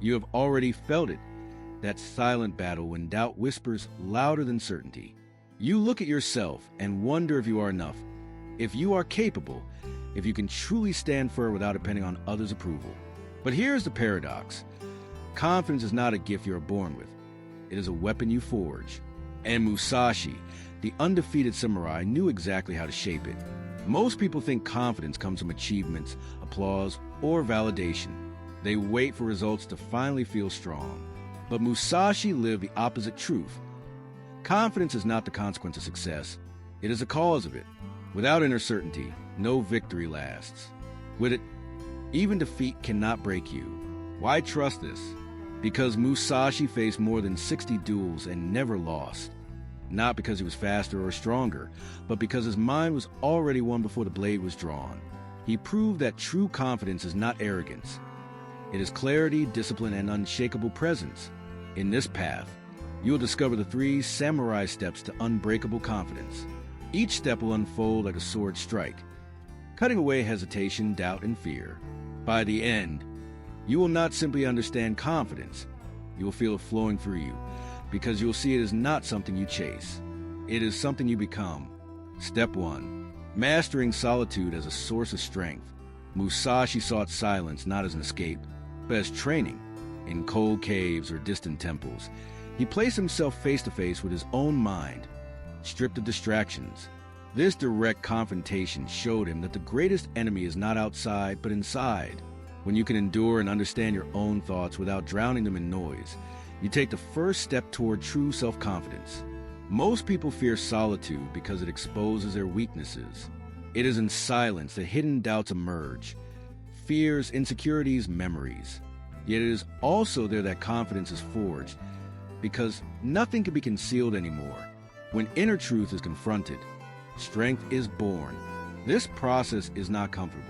You have already felt it, that silent battle when doubt whispers louder than certainty. You look at yourself and wonder if you are enough, if you are capable, if you can truly stand firm without depending on others' approval. But here's the paradox. Confidence is not a gift you are born with. It is a weapon you forge. And Musashi, the undefeated samurai, knew exactly how to shape it. Most people think confidence comes from achievements, applause, or validation. They wait for results to finally feel strong. But Musashi lived the opposite truth. Confidence is not the consequence of success. It is a cause of it. Without inner certainty, no victory lasts. With it, even defeat cannot break you. Why trust this? Because Musashi faced more than 60 duels and never lost. Not because he was faster or stronger, but because his mind was already won before the blade was drawn. He proved that true confidence is not arrogance. It is clarity, discipline, and unshakable presence. In this path, you will discover the 3 samurai steps to unbreakable confidence. Each step will unfold like a sword strike, cutting away hesitation, doubt, and fear. By the end, you will not simply understand confidence. You will feel it flowing through you, because you will see it as not something you chase. It is something you become. Step 1. Mastering solitude as a source of strength. Musashi sought silence not as an escape, but as training. In cold caves or distant temples, he placed himself face to face with his own mind, stripped of distractions. This direct confrontation showed him that the greatest enemy is not outside, but inside. When you can endure and understand your own thoughts without drowning them in noise, you take the first step toward true self-confidence. Most people fear solitude because it exposes their weaknesses. It is in silence that hidden doubts emerge, fears, insecurities, memories. Yet it is also there that confidence is forged, because nothing can be concealed anymore. When inner truth is confronted, strength is born. This process is not comfortable.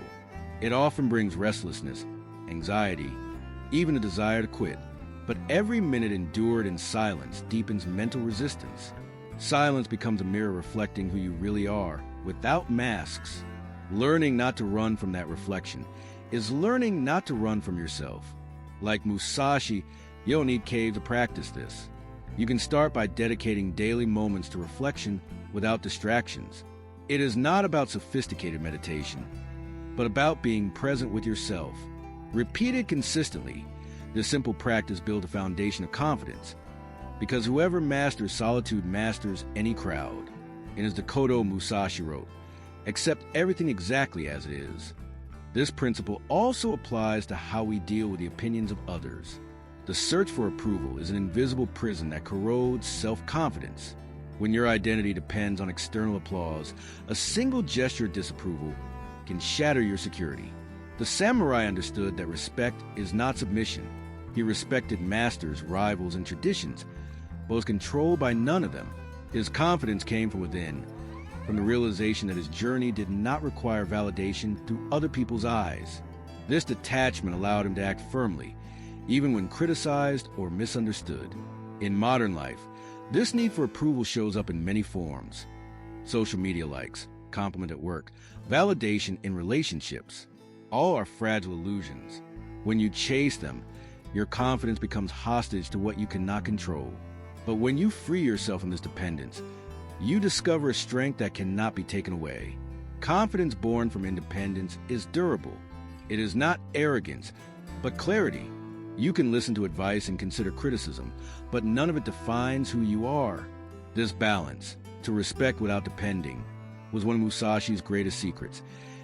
It often brings restlessness, anxiety, even a desire to quit. But every minute endured in silence deepens mental resistance. Silence becomes a mirror reflecting who you really are, without masks. Learning not to run from that reflection is learning not to run from yourself. Like Musashi, you don't need caves to practice this. You can start by dedicating daily moments to reflection without distractions. It is not about sophisticated meditation, but about being present with yourself. Repeated consistently, this simple practice builds a foundation of confidence, because whoever masters solitude masters any crowd. And as Dakota Musashi wrote, accept everything exactly as it is. This principle also applies to how we deal with the opinions of others. The search for approval is an invisible prison that corrodes self-confidence. When your identity depends on external applause, a single gesture of disapproval can shatter your security. The samurai understood that respect is not submission. He respected masters, rivals, and traditions, but was controlled by none of them. His confidence came from within, from the realization that his journey did not require validation through other people's eyes. This detachment allowed him to act firmly, even when criticized or misunderstood. In modern life, this need for approval shows up in many forms. Social media likes, compliment at work, validation in relationships. All are fragile illusions. When you chase them, your confidence becomes hostage to what you cannot control. But when you free yourself from this dependence, you discover a strength that cannot be taken away. Confidence born from independence is durable. It is not arrogance, but clarity. You can listen to advice and consider criticism, but none of it defines who you are. This balance, to respect without depending, was one of Musashi's greatest secrets,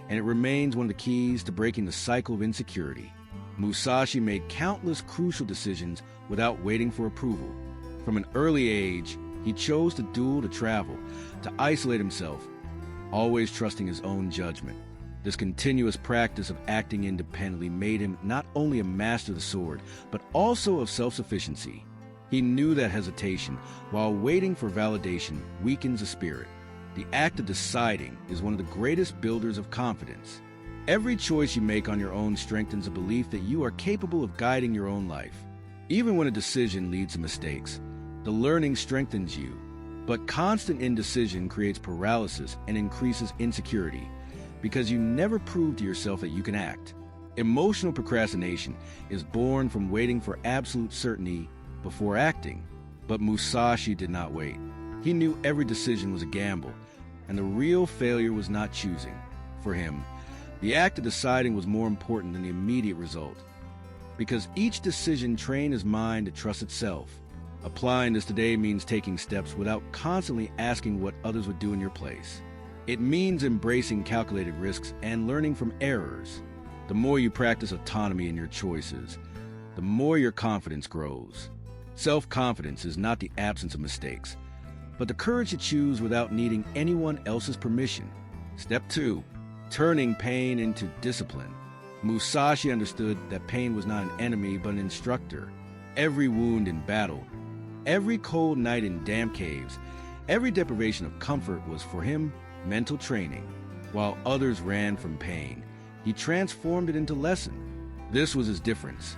and it remains one of the keys to breaking the cycle of insecurity. Musashi made countless crucial decisions without waiting for approval. From an early age, he chose to duel, to travel, to isolate himself, always trusting his own judgment. This continuous practice of acting independently made him not only a master of the sword, but also of self-sufficiency. He knew that hesitation, while waiting for validation, weakens the spirit. The act of deciding is one of the greatest builders of confidence. Every choice you make on your own strengthens a belief that you are capable of guiding your own life. Even when a decision leads to mistakes, the learning strengthens you. But constant indecision creates paralysis and increases insecurity, because you never prove to yourself that you can act. Emotional procrastination is born from waiting for absolute certainty before acting. But Musashi did not wait. He knew every decision was a gamble, and the real failure was not choosing. For him, the act of deciding was more important than the immediate result, because each decision trained his mind to trust itself. Applying this today means taking steps without constantly asking what others would do in your place. It means embracing calculated risks and learning from errors. The more you practice autonomy in your choices, the more your confidence grows. Self-confidence is not the absence of mistakes, but the courage to choose without needing anyone else's permission. Step 2. Turning pain into discipline. Musashi understood that pain was not an enemy but an instructor. Every wound in battle, every cold night in damp caves, every deprivation of comfort was for him mental training. While others ran from pain, he transformed it into lesson. This was his difference.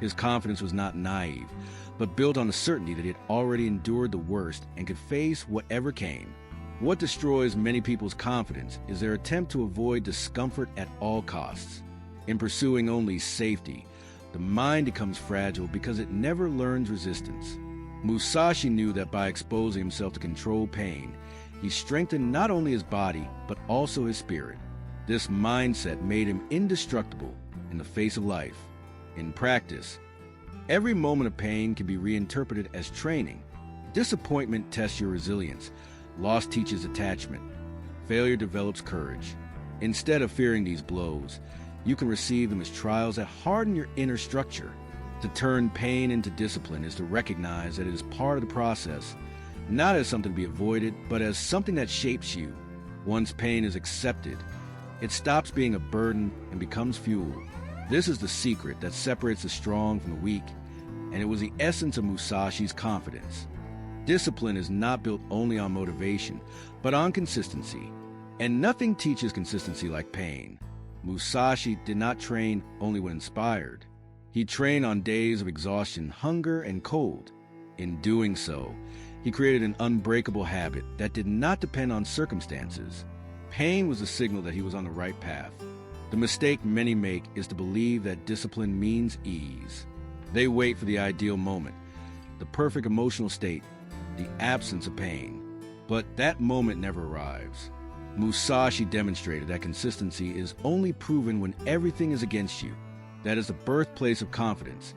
His confidence was not naive, but built on the certainty that he had already endured the worst and could face whatever came. What destroys many people's confidence is their attempt to avoid discomfort at all costs. In pursuing only safety, the mind becomes fragile because it never learns resistance. Musashi knew that by exposing himself to controlled pain, he strengthened not only his body, but also his spirit. This mindset made him indestructible in the face of life. In practice, every moment of pain can be reinterpreted as training. Disappointment tests your resilience. Loss teaches attachment. Failure develops courage. Instead of fearing these blows, you can receive them as trials that harden your inner structure. To turn pain into discipline is to recognize that it is part of the process, not as something to be avoided, but as something that shapes you. Once pain is accepted, it stops being a burden and becomes fuel. This is the secret that separates the strong from the weak, and it was the essence of Musashi's confidence. Discipline is not built only on motivation, but on consistency. And nothing teaches consistency like pain. Musashi did not train only when inspired. He trained on days of exhaustion, hunger, and cold. In doing so, he created an unbreakable habit that did not depend on circumstances. Pain was a signal that he was on the right path. The mistake many make is to believe that discipline means ease. They wait for the ideal moment, the perfect emotional state, the absence of pain. But that moment never arrives. Musashi demonstrated that consistency is only proven when everything is against you. That is the birthplace of confidence,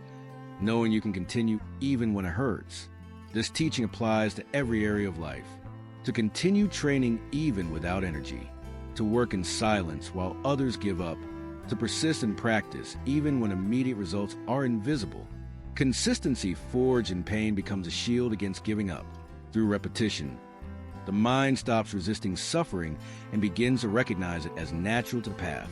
knowing you can continue even when it hurts. This teaching applies to every area of life. To continue training even without energy, to work in silence while others give up, to persist in practice even when immediate results are invisible. Consistency forged in pain becomes a shield against giving up. Through repetition, the mind stops resisting suffering and begins to recognize it as natural to the path.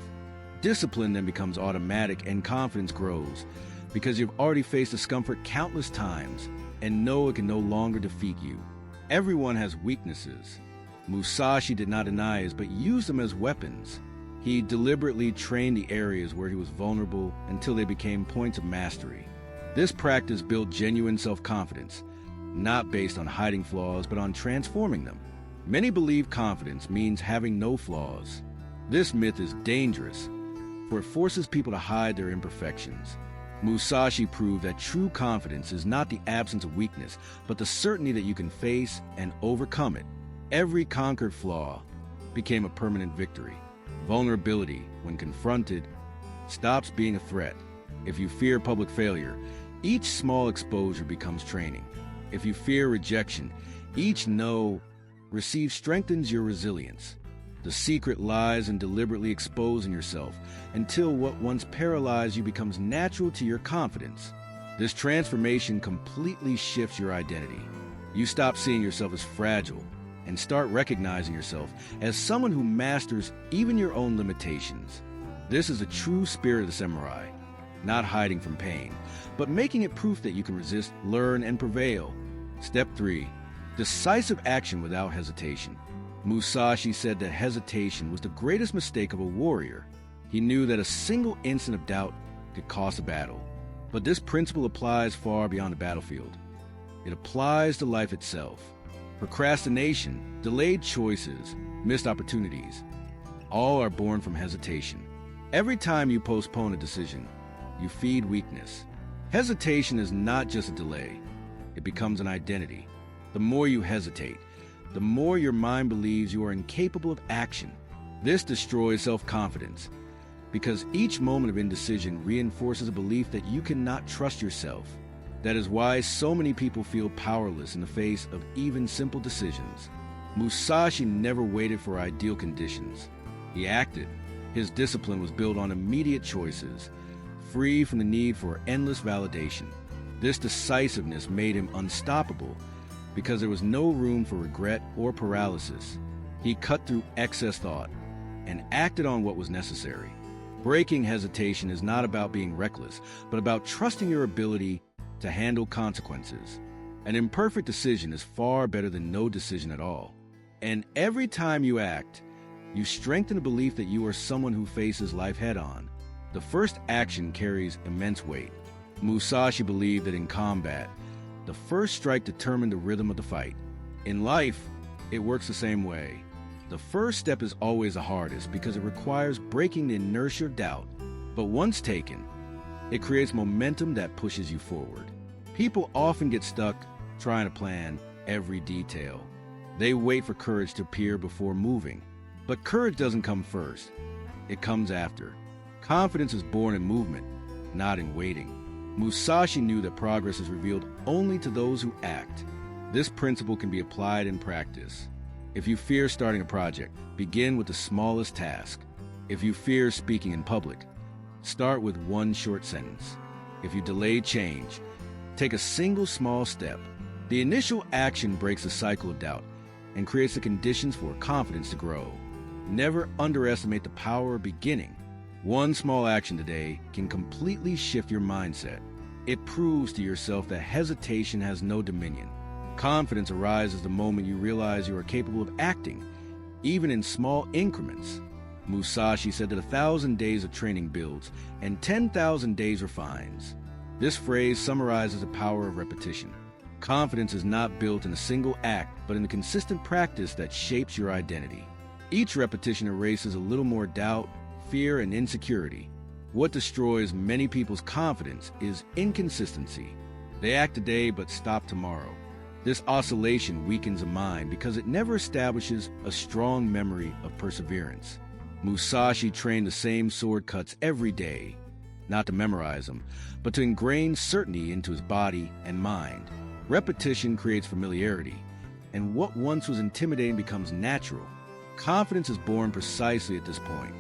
Discipline then becomes automatic and confidence grows because you've already faced discomfort countless times and know it can no longer defeat you. Everyone has weaknesses. Musashi did not deny his, but used them as weapons. He deliberately trained the areas where he was vulnerable until they became points of mastery. This practice built genuine self-confidence, not based on hiding flaws, but on transforming them. Many believe confidence means having no flaws. This myth is dangerous, for it forces people to hide their imperfections. Musashi proved that true confidence is not the absence of weakness, but the certainty that you can face and overcome it. Every conquered flaw became a permanent victory. Vulnerability, when confronted, stops being a threat. If you fear public failure, each small exposure becomes training. If you fear rejection, each no received strengthens your resilience. The secret lies in deliberately exposing yourself until what once paralyzed you becomes natural to your confidence. This transformation completely shifts your identity. You stop seeing yourself as fragile and start recognizing yourself as someone who masters even your own limitations. This is a true spirit of the samurai, not hiding from pain, but making it proof that you can resist, learn, and prevail. Step 3. Decisive action without hesitation. Musashi said that hesitation was the greatest mistake of a warrior. He knew that a single instant of doubt could cost a battle. But this principle applies far beyond the battlefield. It applies to life itself. Procrastination, delayed choices, missed opportunities, all are born from hesitation. Every time you postpone a decision, you feed weakness. Hesitation is not just a delay, it becomes an identity. The more you hesitate, the more your mind believes you are incapable of action. This destroys self-confidence, because each moment of indecision reinforces a belief that you cannot trust yourself. That is why so many people feel powerless in the face of even simple decisions. Musashi never waited for ideal conditions. He acted. His discipline was built on immediate choices, free from the need for endless validation. This decisiveness made him unstoppable because there was no room for regret or paralysis. He cut through excess thought and acted on what was necessary. Breaking hesitation is not about being reckless, but about trusting your ability to handle consequences. An imperfect decision is far better than no decision at all. And every time you act, you strengthen the belief that you are someone who faces life head-on. The first action carries immense weight. Musashi believed that in combat, the first strike determined the rhythm of the fight. In life, it works the same way. The first step is always the hardest because it requires breaking the inertia of doubt. But once taken, it creates momentum that pushes you forward. People often get stuck trying to plan every detail. They wait for courage to appear before moving. But courage doesn't come first. It comes after. Confidence is born in movement, not in waiting. Musashi knew that progress is revealed only to those who act. This principle can be applied in practice. If you fear starting a project, begin with the smallest task. If you fear speaking in public, start with one short sentence. If you delay change, take a single small step. The initial action breaks the cycle of doubt and creates the conditions for confidence to grow. Never underestimate the power of beginning. One small action today can completely shift your mindset. It proves to yourself that hesitation has no dominion. Confidence arises the moment you realize you are capable of acting, even in small increments. Musashi said that 1,000 days of training builds and 10,000 days refines. This phrase summarizes the power of repetition. Confidence is not built in a single act, but in the consistent practice that shapes your identity. Each repetition erases a little more doubt, fear, and insecurity. What destroys many people's confidence is inconsistency. They act today but stop tomorrow. This oscillation weakens a mind because it never establishes a strong memory of perseverance. Musashi trained the same sword cuts every day, not to memorize them, but to ingrain certainty into his body and mind. Repetition creates familiarity, and what once was intimidating becomes natural. Confidence is born precisely at this point,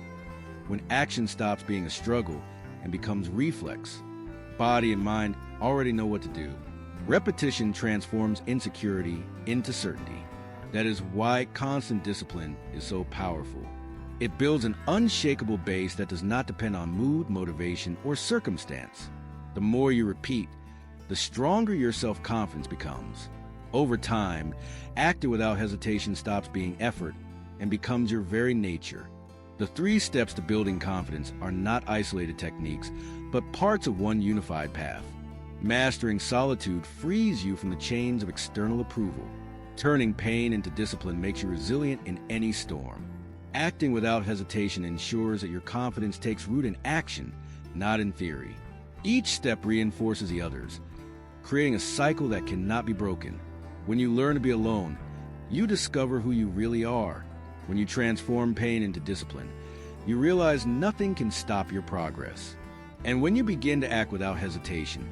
when action stops being a struggle and becomes reflex. Body and mind already know what to do. Repetition transforms insecurity into certainty. That is why constant discipline is so powerful. It builds an unshakable base that does not depend on mood, motivation, or circumstance. The more you repeat, the stronger your self-confidence becomes. Over time, acting without hesitation stops being effort and becomes your very nature. The 3 steps to building confidence are not isolated techniques, but parts of one unified path. Mastering solitude frees you from the chains of external approval. Turning pain into discipline makes you resilient in any storm. Acting without hesitation ensures that your confidence takes root in action, not in theory. Each step reinforces the others, creating a cycle that cannot be broken. When you learn to be alone, you discover who you really are. When you transform pain into discipline, you realize nothing can stop your progress. And when you begin to act without hesitation,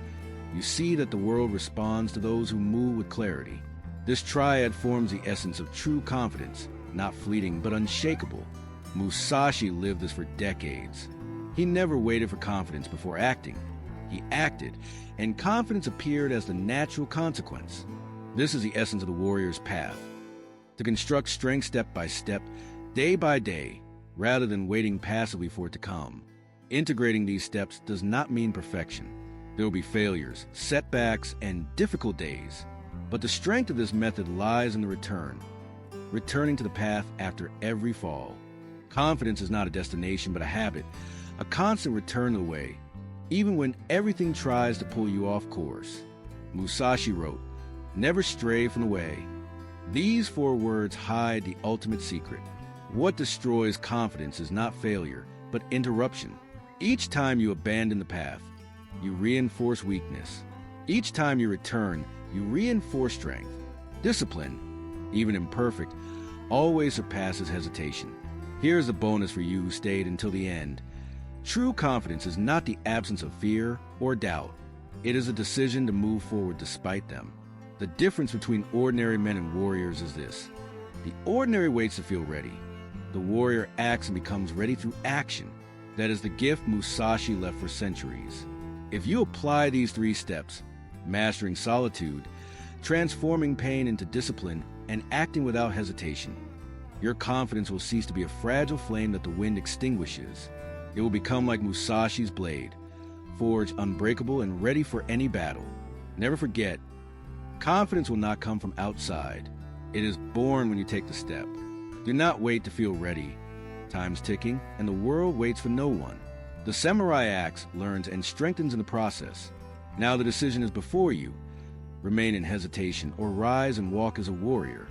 you see that the world responds to those who move with clarity. This triad forms the essence of true confidence, not fleeting but unshakable. Musashi lived this for decades. He never waited for confidence before acting. He acted, and confidence appeared as the natural consequence. This is the essence of the warrior's path. To construct strength step by step, day by day, rather than waiting passively for it to come. Integrating these steps does not mean perfection. There will be failures, setbacks, and difficult days. But the strength of this method lies in the returning to the path after every fall. Confidence is not a destination but a habit, a constant return to the way, even when everything tries to pull you off course. Musashi wrote, "Never stray from the way." These 4 words hide the ultimate secret. What destroys confidence is not failure, but but interruption. Each time you abandon the path, you reinforce weakness. Each time you return, you reinforce strength. Discipline, even imperfect, always surpasses hesitation. Here's the bonus for you who stayed until the end. True confidence is not the absence of fear or doubt. It is a decision to move forward despite them. The difference between ordinary men and warriors is this. The ordinary waits to feel ready. The warrior acts and becomes ready through action. That is the gift Musashi left for centuries. If you apply these 3 steps, mastering solitude, transforming pain into discipline, and acting without hesitation, your confidence will cease to be a fragile flame that the wind extinguishes. It will become like Musashi's blade, forged unbreakable and ready for any battle. Never forget, confidence will not come from outside. It is born when you take the step. Do not wait to feel ready. Time's ticking, and the world waits for no one. The samurai acts, learns, and strengthens in the process. Now the decision is before you. Remain in hesitation or rise and walk as a warrior.